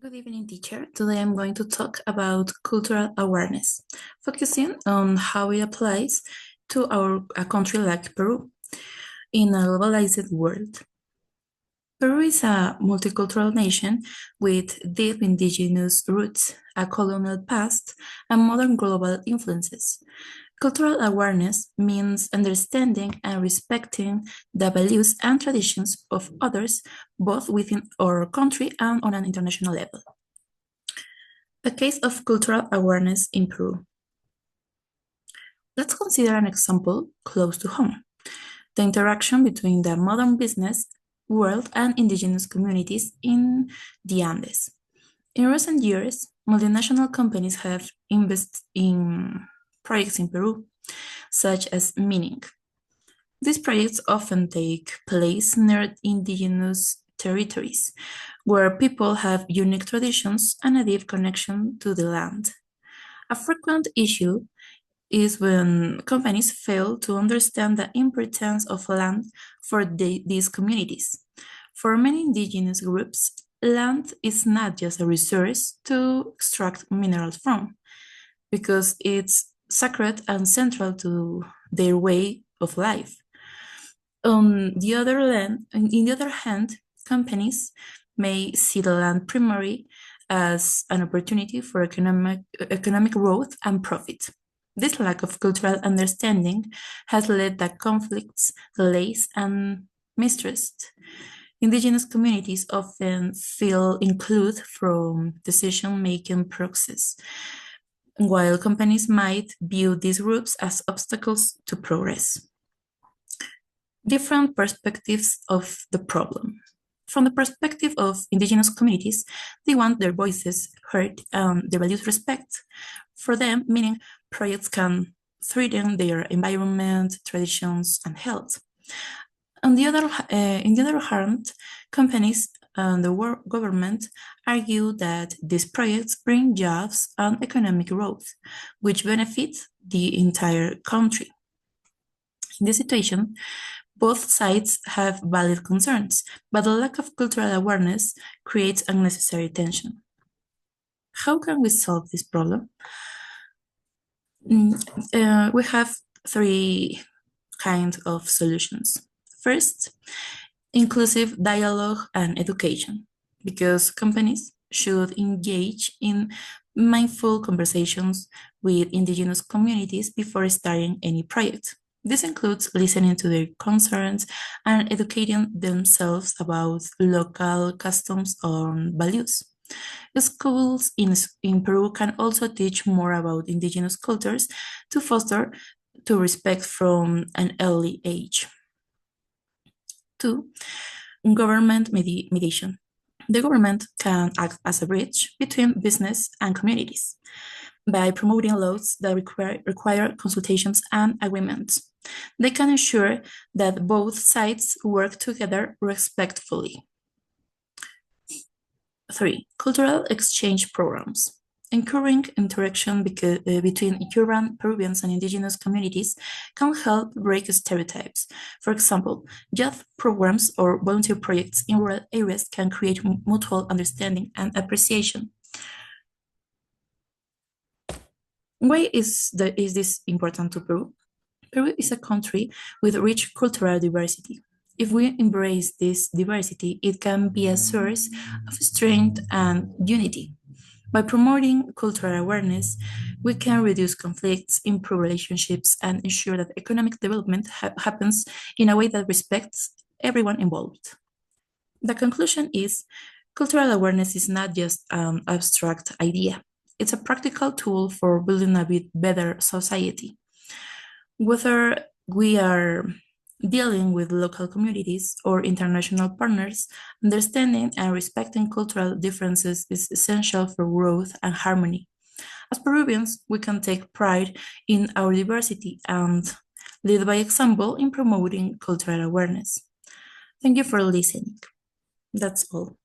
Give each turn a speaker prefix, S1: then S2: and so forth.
S1: Good evening, teacher. Today I'm going to talk about cultural awareness, focusing on how it applies to a country like Peru in a globalized world. Peru is a multicultural nation with deep indigenous roots, a colonial past, and modern global influences. Cultural awareness means understanding and respecting the values and traditions of others, both within our country and on an international level. A case of cultural awareness in Peru. Let's consider an example close to home. The interaction between the modern business world and indigenous communities in the Andes. In recent years, multinational companies have invested in projects in Peru, such as mining. These projects often take place near indigenous territories, where people have unique traditions and a deep connection to the land. A frequent issue is when companies fail to understand the importance of land for these communities. For many indigenous groups, land is not just a resource to extract minerals from, because it's sacred and central to their way of life. In the other hand, companies may see the land primarily as an opportunity for economic growth and profit. This lack of cultural understanding has led to conflicts, delays, and mistrust. Indigenous communities often feel included from decision-making process, while companies might view these groups as obstacles to progress. Different perspectives of the problem. From the perspective of indigenous communities, they want their voices heard and their values respect. For them, meaning projects can threaten their environment, traditions, and health. In the other hand, companies and the government argue that these projects bring jobs and economic growth, which benefit the entire country. In this situation, both sides have valid concerns, but the lack of cultural awareness creates unnecessary tension. How can we solve this problem? We have three kinds of solutions. First, inclusive dialogue and education, because companies should engage in mindful conversations with indigenous communities before starting any project. This includes listening to their concerns and educating themselves about local customs or values. Schools in Peru can also teach more about indigenous cultures to foster to respect from an early age. Two, government mediation. The government can act as a bridge between business and communities by promoting laws that require consultations and agreements. They can ensure that both sides work together respectfully. Three, cultural exchange programs. Encouraging interaction between urban Peruvians and indigenous communities can help break stereotypes. For example, youth programs or volunteer projects in rural areas can create mutual understanding and appreciation. Why is this important to Peru? Peru is a country with rich cultural diversity. If we embrace this diversity, it can be a source of strength and unity. By promoting cultural awareness, we can reduce conflicts, improve relationships, and ensure that economic development happens in a way that respects everyone involved. The conclusion is cultural awareness is not just an abstract idea, it's a practical tool for building a bit better society. Whether we are dealing with local communities or international partners, understanding and respecting cultural differences is essential for growth and harmony. As Peruvians, we can take pride in our diversity and lead by example in promoting cultural awareness. Thank you for listening. That's all.